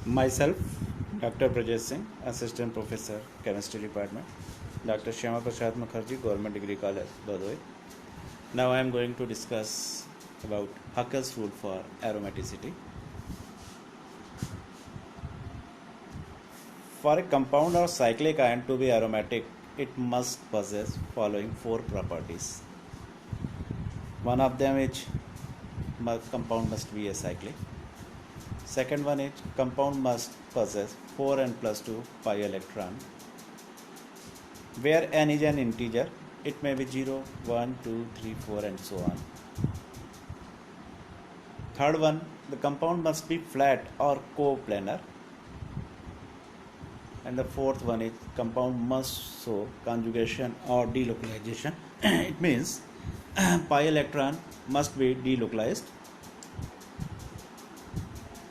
Myself, Dr. Brajesh Singh, Assistant Professor, Chemistry Department, Dr. Shyama Prasad Mukherjee, Government Degree College, Badawi. Now I am going to discuss about Huckel's rule for aromaticity. For a compound or cyclic ion to be aromatic, it must possess following four properties. One of them is compound must be acyclic. Second one is compound must possess 4n plus 2 pi electron. Where n is an integer, it may be 0, 1, 2, 3, 4 and so on. Third one, the compound must be flat or coplanar. And the fourth one is compound must show conjugation or delocalization. It means pi electron must be delocalized.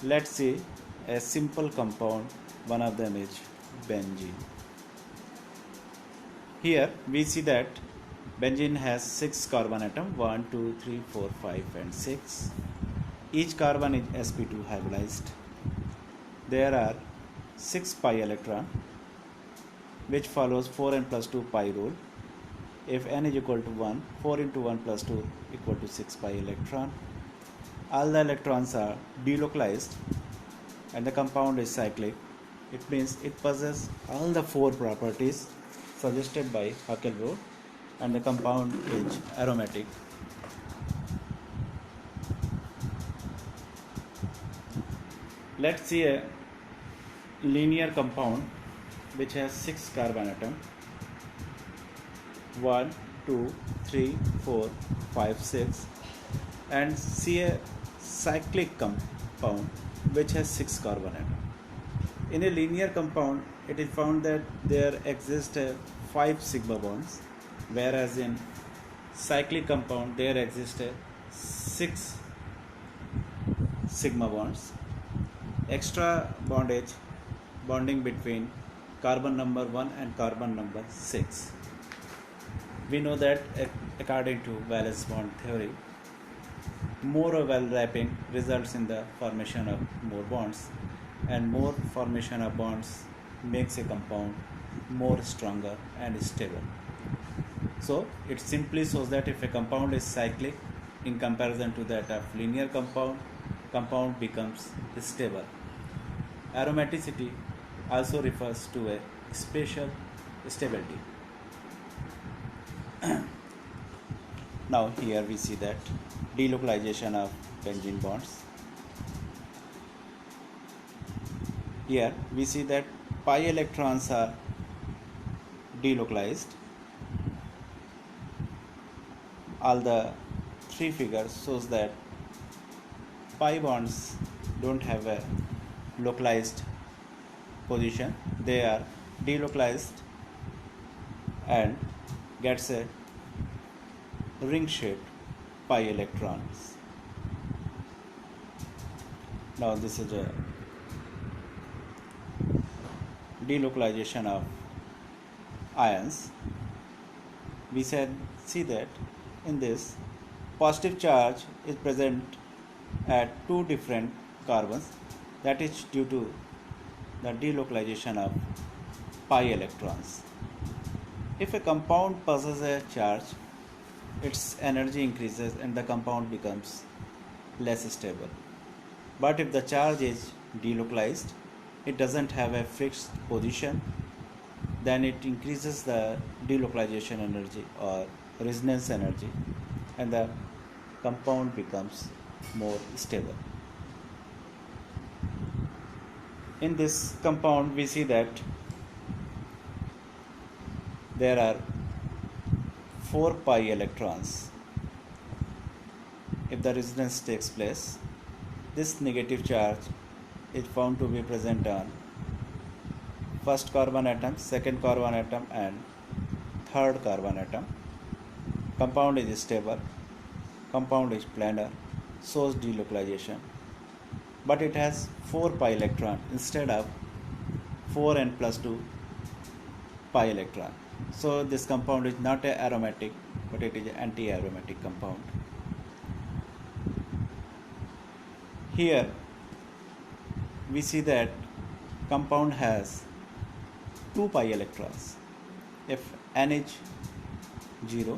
Let's see a simple compound, one of them is benzene. Here we see that benzene has 6 carbon atoms, 1, 2, 3, 4, 5 and 6. Each carbon is sp2 hybridized. There are 6 pi electron, which follows 4n plus 2 pi rule. If n is equal to 1, 4 into 1 plus 2 equal to 6 pi electron. All the electrons are delocalized and the compound is cyclic. It means it possesses all the four properties suggested by Huckel rule and the compound is aromatic. Let's see a linear compound which has 6 carbon atoms, 1, 2, 3, 4, 5, 6, and see a cyclic compound which has 6 carbon atoms. In a linear compound, it is found that there exist 5 sigma bonds, whereas in cyclic compound there exist 6 sigma bonds. Extra bonding between carbon number 1 and carbon number 6. We know that according to valence bond theory, more overlapping results in the formation of more bonds, and more formation of bonds makes a compound more stronger and stable. So it simply shows that if a compound is cyclic in comparison to that of linear compound becomes stable. Aromaticity also refers to a spatial stability. Now here we see that delocalization of benzene bonds. Here we see that pi electrons are delocalized. All the three figures shows that pi bonds don't have a localized position. They are delocalized and gets a ring-shaped pi electrons. Now this is a delocalization of ions. We see that in this positive charge is present at two different carbons, that is due to the delocalization of pi electrons. If a compound possesses a charge, its energy increases and the compound becomes less stable. But if the charge is delocalized, it doesn't have a fixed position, then it increases the delocalization energy or resonance energy and the compound becomes more stable. In this compound we see that there are 4 pi electrons. If the resonance takes place, this negative charge is found to be present on first carbon atom, second carbon atom and third carbon atom. Compound is stable, compound is planar, shows delocalization, but it has 4 pi electron instead of 4n plus 2 pi electron. So this compound is not a aromatic, but it is an anti-aromatic compound. Here we see that compound has 2 pi electrons. If n is 0,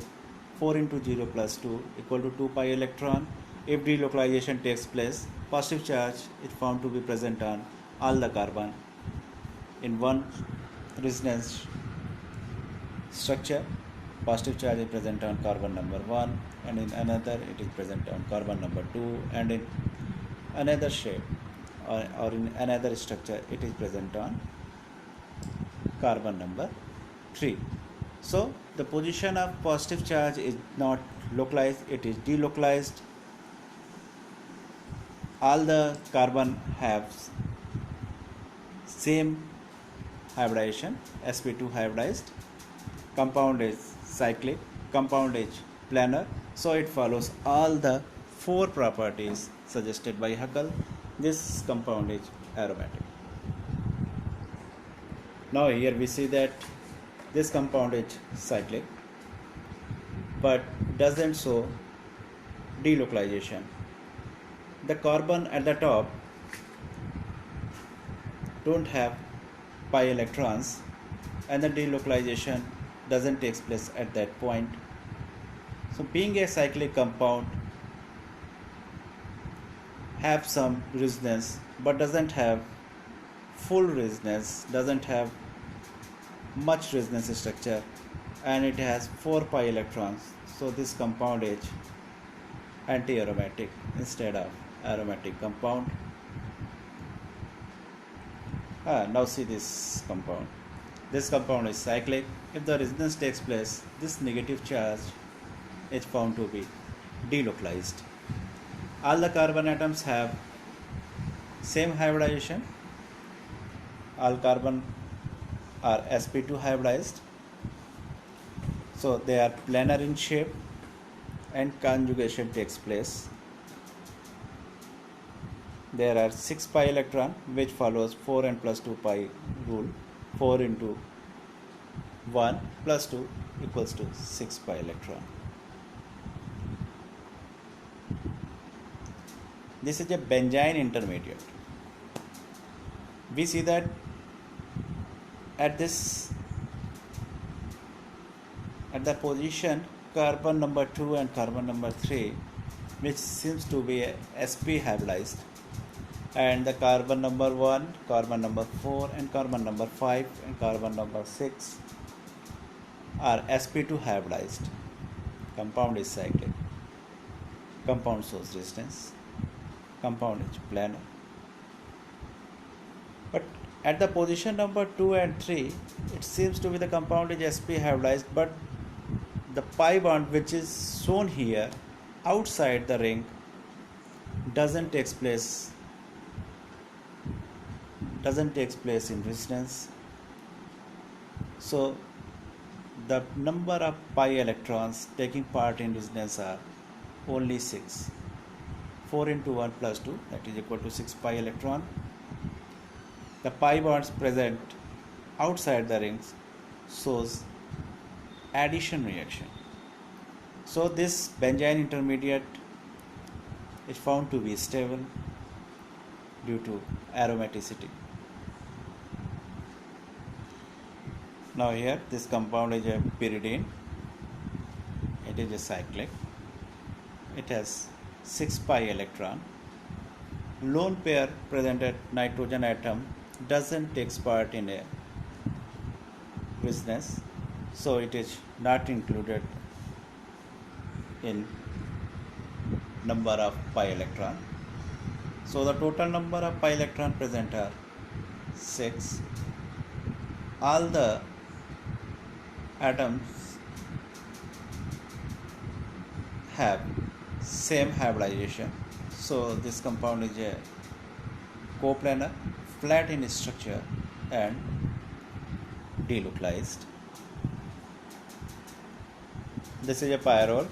4 into 0 plus 2 equal to 2 pi electron. If delocalization takes place, positive charge is found to be present on all the carbon in one resonance structure. Positive charge is present on carbon number 1, and in another it is present on carbon number 2, and in another shape or in another structure it is present on carbon number 3. So the position of positive charge is not localized, it is delocalized. All the carbon have same hybridization, sp2 hybridized. Compound is cyclic, compound is planar, so it follows all the 4 properties suggested by Huckel. This compound is aromatic. Now here we see that this compound is cyclic but doesn't show delocalization. The carbon at the top don't have pi electrons, and the delocalization doesn't take place at that point. So being a cyclic compound have some resonance but doesn't have full resonance, doesn't have much resonance structure, and it has 4 pi electrons. So this compound is anti-aromatic instead of aromatic compound. Now see this compound. This compound is cyclic. If the resonance takes place, this negative charge is found to be delocalized. All the carbon atoms have same hybridization. All carbon are sp2 hybridized. So they are planar in shape and conjugation takes place. There are 6 pi electron, which follows 4 and plus 2 pi rule. 4 into 1 plus 2 equals to 6 pi electron. This is a benzene intermediate. We see that at the position carbon number 2 and carbon number 3, which seems to be a sp hybridized, and the carbon number 1, carbon number 4, and carbon number 5 and carbon number 6 are sp2 hybridized. Compound is cyclic. Compound shows resistance. Compound is planar. But at the position number 2 and 3, it seems to be the compound is sp hybridized, but the pi bond which is shown here outside the ring doesn't take place in resonance. So the number of pi electrons taking part in resonance are only 6. 4 into 1 plus 2, that is equal to 6 pi electron. The pi bonds present outside the rings shows addition reaction. So this benzene intermediate is found to be stable due to aromaticity. Now here this compound is a pyridine. It is a cyclic. It has 6 pi electron. Lone pair present at nitrogen atom doesn't take part in a resonance, so it is not included in number of pi electron. So the total number of pi electron present are 6. All the atoms have same hybridization, so this compound is a coplanar, flat in structure and delocalized. This is a pyrrole.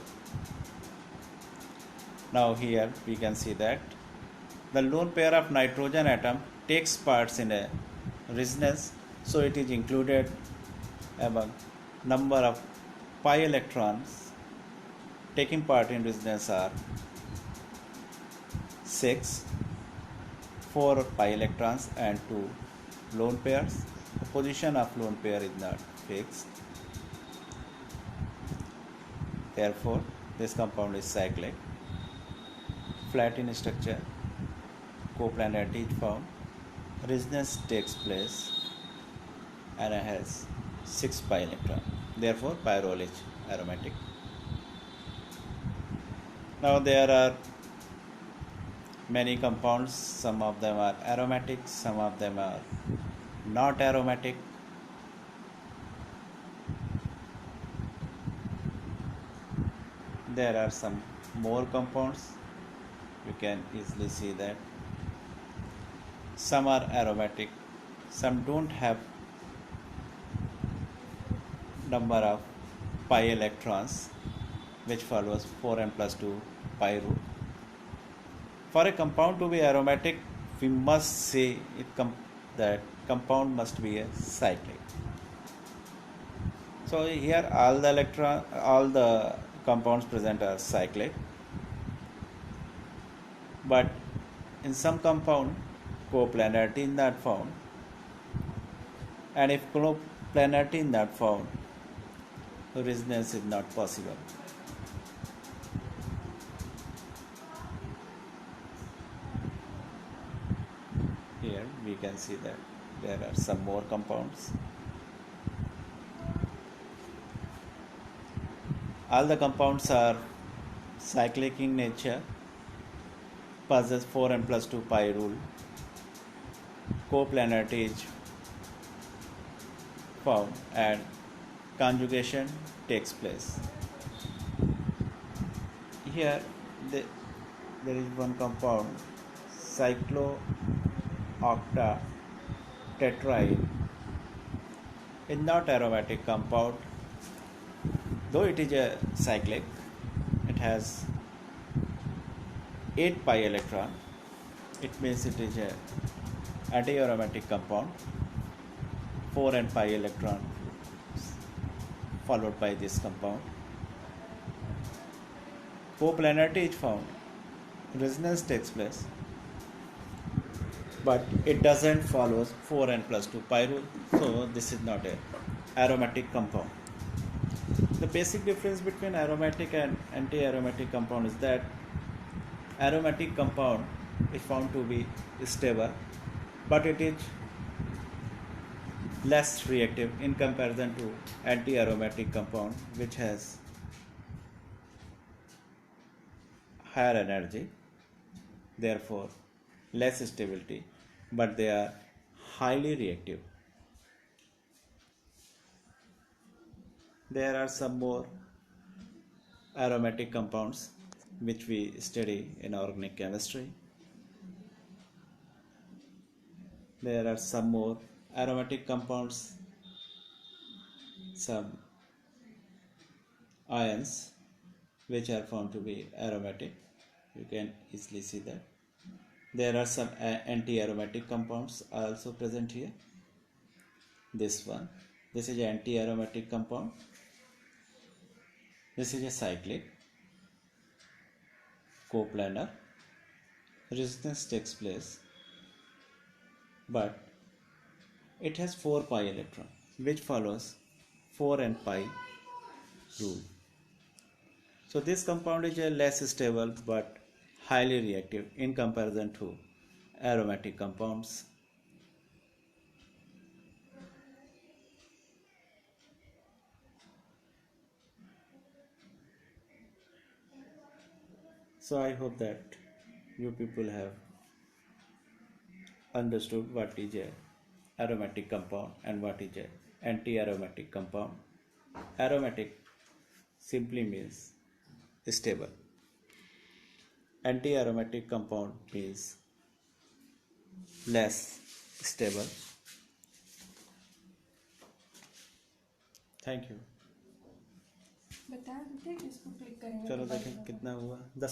Now here we can see that the lone pair of nitrogen atom takes parts in a resonance, so it is included among number of pi electrons taking part in resonance are 6. 4 pi electrons and 2 lone pairs. The position of lone pair is not fixed. Therefore, this compound is cyclic. Flat in structure, coplanarity is found. Resonance takes place and it has 6 pi electron. Therefore, pyrrole is aromatic. Now there are many compounds. Some of them are aromatic, some of them are not aromatic. There are some more compounds. You can easily see that some are aromatic, some don't have number of pi electrons, which follows 4n plus 2 pi rule. For a compound to be aromatic, we must say that compound must be a cyclic. So here all the compounds present are cyclic, but in some compound coplanarity is not found, and if coplanarity is not found, resonance is not possible. Here we can see that there are some more compounds. All the compounds are cyclic in nature, possess 4n plus 2 pi rule. Coplanarity is found and conjugation takes place. Here there is one compound, cyclooctatetraene, is not aromatic compound, though it is a cyclic. It has 8 pi electron. It means it is a anti-aromatic compound. 4n pi electron followed by this compound. Coplanarity is found. Resonance takes place, but it doesn't follow 4n plus 2 pi rule. So this is not a aromatic compound. The basic difference between aromatic and anti-aromatic compound is that aromatic compound is found to be stable, but it is less reactive in comparison to anti-aromatic compound, which has higher energy, therefore less stability, but they are highly reactive. There are some more aromatic compounds which we study in organic chemistry. There are some more aromatic compounds, some ions which are found to be aromatic. You can easily see that. There are some anti-aromatic compounds also present here. This one, this is an anti-aromatic compound. This is a cyclic, coplanar. Resonance takes place, but it has 4 pi electron, which follows 4n pi rule. So this compound is a less stable but highly reactive in comparison to aromatic compounds. So I hope that you people have understood what is a aromatic compound and what is a anti-aromatic compound. Aromatic simply means stable. Anti-aromatic compound means less stable. Thank you. बता देते इसको click करेंगे चलो तो देखें कितना हुआ 10